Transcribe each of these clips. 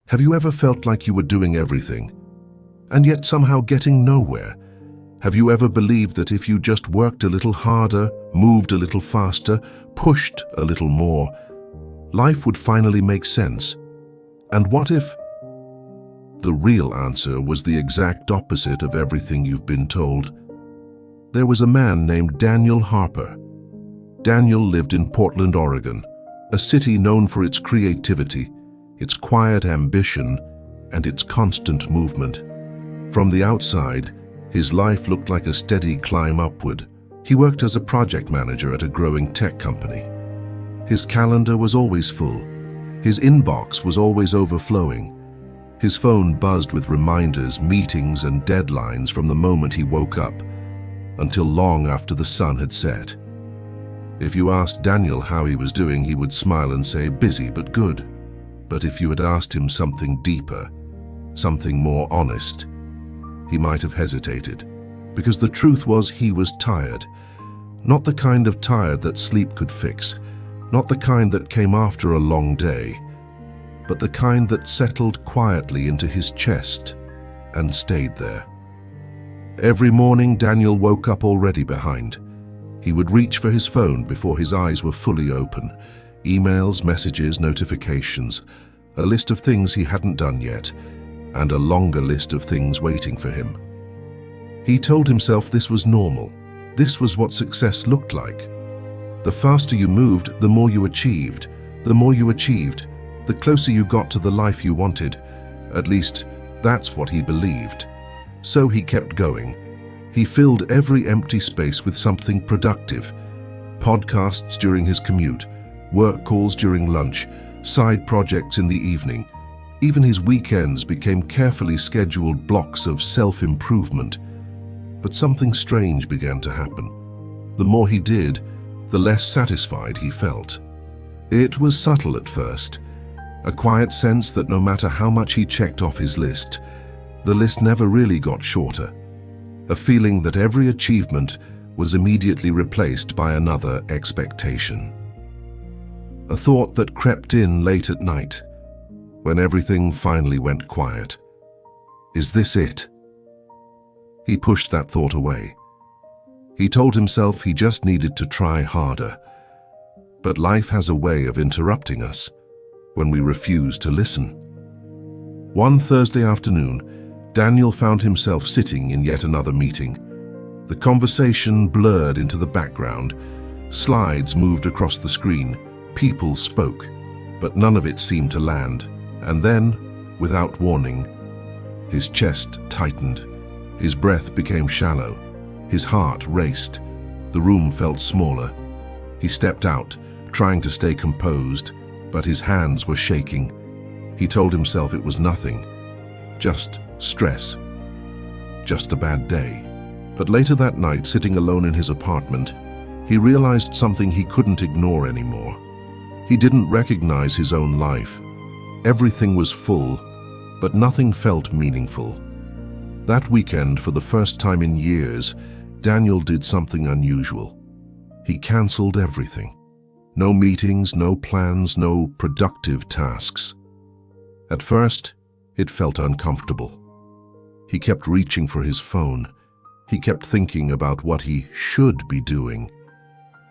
Have you ever felt like you were doing everything, and yet somehow getting nowhere? Have you ever believed that if you just worked a little harder, moved a little faster, pushed a little more, life would finally make sense? And what if the real answer was the exact opposite of everything you've been told? There was a man named Daniel Harper. Daniel lived in Portland, Oregon, a city known for its creativity, its quiet ambition, and its constant movement. From the outside, his life looked like a steady climb upward. He worked as a project manager at a growing tech company. His calendar was always full. His inbox was always overflowing. His phone buzzed with reminders, meetings, and deadlines from the moment he woke up until long after the sun had set. If you asked Daniel how he was doing, he would smile and say, "Busy but good." But if you had asked him something deeper, something more honest, he might have hesitated, because the truth was he was tired. Not the kind of tired that sleep could fix, not the kind that came after a long day, but the kind that settled quietly into his chest and stayed there. Every morning, Daniel woke up already behind. He would reach for his phone before his eyes were fully open. Emails, messages, notifications, a list of things he hadn't done yet, and a longer list of things waiting for him. He told himself this was normal. This was what success looked like. The faster you moved, the more you achieved. The more you achieved, the closer you got to the life you wanted. At least, that's what he believed. So he kept going. He filled every empty space with something productive. Podcasts during his commute, work calls during lunch, side projects in the evening. Even his weekends became carefully scheduled blocks of self-improvement. But something strange began to happen. The more he did, the less satisfied he felt. It was subtle at first, a quiet sense that no matter how much he checked off his list, the list never really got shorter. A feeling that every achievement was immediately replaced by another expectation. A thought that crept in late at night, when everything finally went quiet. Is this it? He pushed that thought away. He told himself he just needed to try harder. But life has a way of interrupting us when we refuse to listen. One Thursday afternoon, Daniel found himself sitting in yet another meeting. The conversation blurred into the background. Slides moved across the screen. People spoke, but none of it seemed to land. And then, without warning, his chest tightened. His breath became shallow. His heart raced. The room felt smaller. He stepped out, trying to stay composed, but his hands were shaking. He told himself it was nothing, just stress, just a bad day. But later that night, sitting alone in his apartment, he realized something he couldn't ignore anymore. He didn't recognize his own life. Everything was full, but nothing felt meaningful. That weekend, for the first time in years, Daniel did something unusual. He canceled everything. No meetings, no plans, no productive tasks. At first, it felt uncomfortable. He kept reaching for his phone. He kept thinking about what he should be doing.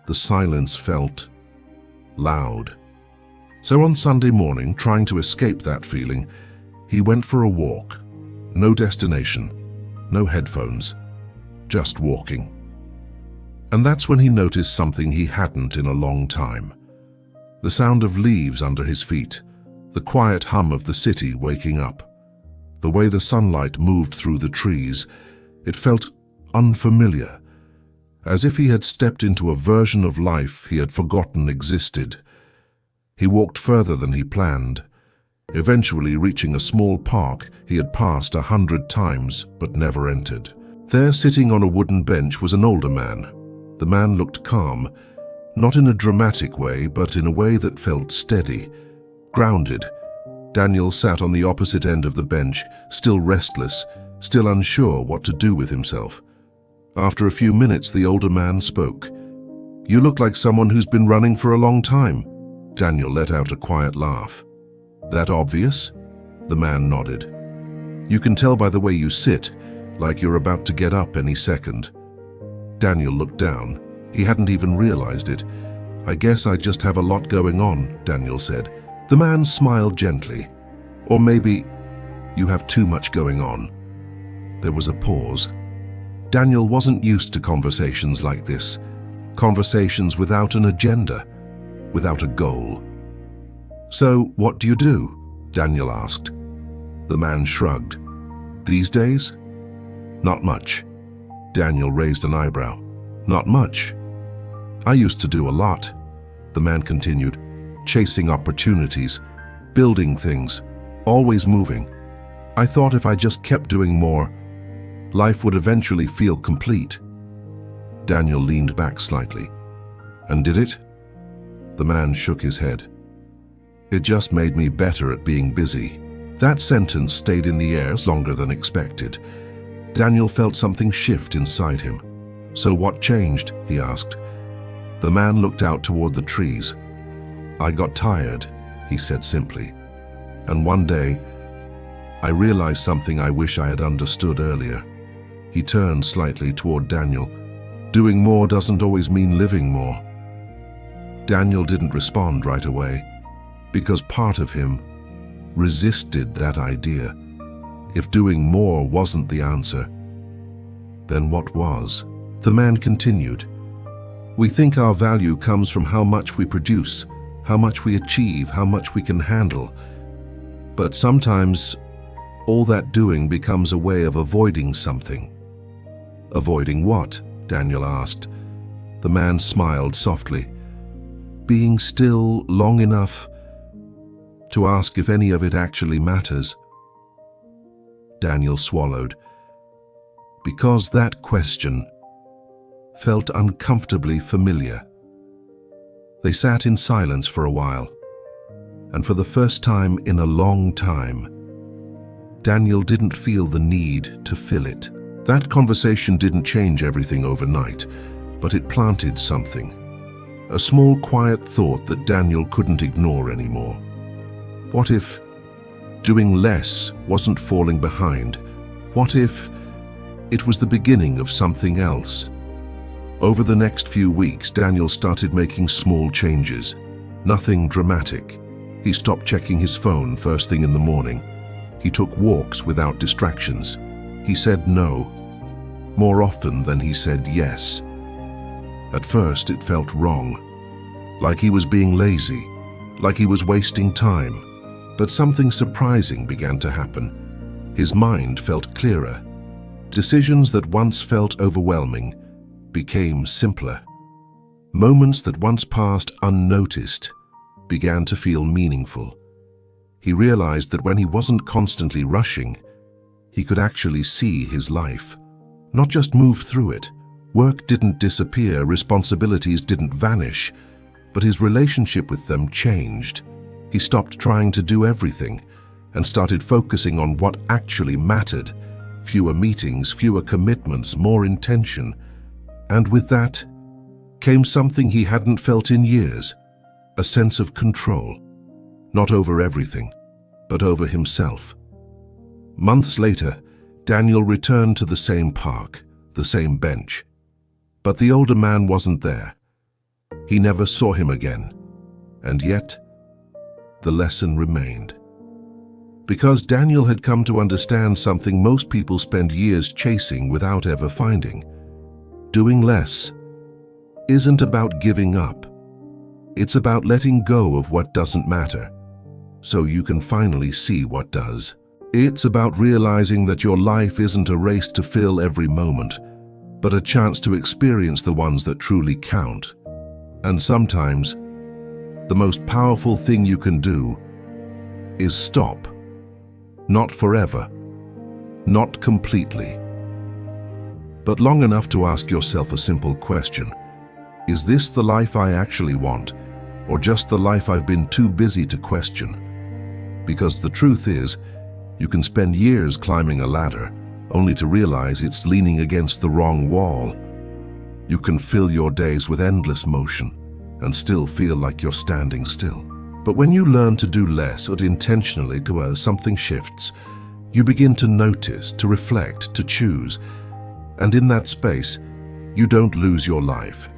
The silence felt loud. So on Sunday morning, trying to escape that feeling, he went for a walk. No destination, no headphones, just walking. And that's when he noticed something he hadn't in a long time. The sound of leaves under his feet, the quiet hum of the city waking up. The way the sunlight moved through the trees, it felt unfamiliar, as if he had stepped into a version of life he had forgotten existed. He walked further than he planned, eventually reaching a small park he had passed 100 times but never entered. There, sitting on a wooden bench, was an older man. The man looked calm, not in a dramatic way, but in a way that felt steady, grounded. Daniel sat on the opposite end of the bench, still restless, still unsure what to do with himself. After a few minutes, the older man spoke. "You look like someone who's been running for a long time." Daniel let out a quiet laugh. "That obvious?" The man nodded. "You can tell by the way you sit, like you're about to get up any second." Daniel looked down. He hadn't even realized it. "I guess I just have a lot going on," Daniel said. The man smiled gently. "Or maybe you have too much going on." There was a pause. Daniel wasn't used to conversations like this. Conversations without an agenda, without a goal. "So, what do you do?" Daniel asked. The man shrugged. "These days? Not much." Daniel raised an eyebrow. "Not much? I used to do a lot," the man continued, "chasing opportunities, building things, always moving. I thought if I just kept doing more, life would eventually feel complete." Daniel leaned back slightly. "And did it?" The man shook his head. "It just made me better at being busy." That sentence stayed in the air longer than expected. Daniel felt something shift inside him. "So what changed?" he asked. The man looked out toward the trees. "I got tired," he said simply. "And one day, I realized something I wish I had understood earlier." He turned slightly toward Daniel. "Doing more doesn't always mean living more." Daniel didn't respond right away, because part of him resisted that idea. If doing more wasn't the answer, then what was? The man continued. "We think our value comes from how much we produce, how much we achieve, how much we can handle. But sometimes all that doing becomes a way of avoiding something." "Avoiding what?" Daniel asked. The man smiled softly. "Being still long enough to ask if any of it actually matters." Daniel swallowed, because that question felt uncomfortably familiar. They sat in silence for a while, and for the first time in a long time, Daniel didn't feel the need to fill it. That conversation didn't change everything overnight, but it planted something. A small, quiet thought that Daniel couldn't ignore anymore. What if doing less wasn't falling behind? What if it was the beginning of something else? Over the next few weeks, Daniel started making small changes. Nothing dramatic. He stopped checking his phone first thing in the morning. He took walks without distractions. He said no, more often than he said yes. At first, it felt wrong, like he was being lazy, like he was wasting time. But something surprising began to happen. His mind felt clearer. Decisions that once felt overwhelming became simpler. Moments that once passed unnoticed began to feel meaningful. He realized that when he wasn't constantly rushing, he could actually see his life, not just move through it. Work didn't disappear, responsibilities didn't vanish, but his relationship with them changed. He stopped trying to do everything and started focusing on what actually mattered. Fewer meetings, fewer commitments, more intention. And with that came something he hadn't felt in years, a sense of control. Not over everything, but over himself. Months later, Daniel returned to the same park, the same bench. But the older man wasn't there. He never saw him again. And yet, the lesson remained. Because Daniel had come to understand something most people spend years chasing without ever finding. Doing less isn't about giving up. It's about letting go of what doesn't matter, so you can finally see what does. It's about realizing that your life isn't a race to fill every moment, but a chance to experience the ones that truly count. And sometimes, the most powerful thing you can do is stop. Not forever, not completely, but long enough to ask yourself a simple question. Is this the life I actually want, or just the life I've been too busy to question? Because the truth is, you can spend years climbing a ladder, only to realize it's leaning against the wrong wall. You can fill your days with endless motion and still feel like you're standing still. But when you learn to do less or to intentionally, something shifts. You begin to notice, to reflect, to choose. And in that space, you don't lose your life.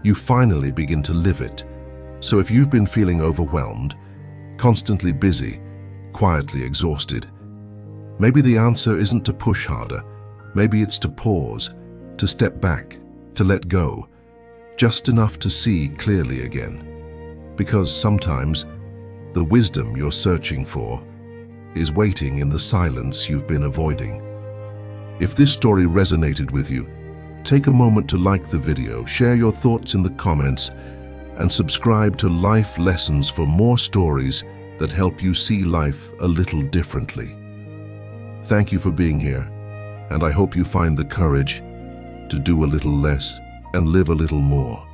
You finally begin to live it. So if you've been feeling overwhelmed, constantly busy, quietly exhausted, maybe the answer isn't to push harder. Maybe it's to pause, to step back, to let go, just enough to see clearly again. Because sometimes the wisdom you're searching for is waiting in the silence you've been avoiding. If this story resonated with you, take a moment to like the video, share your thoughts in the comments, and subscribe to Life Lessons for more stories that help you see life a little differently. Thank you for being here, and I hope you find the courage to do a little less and live a little more.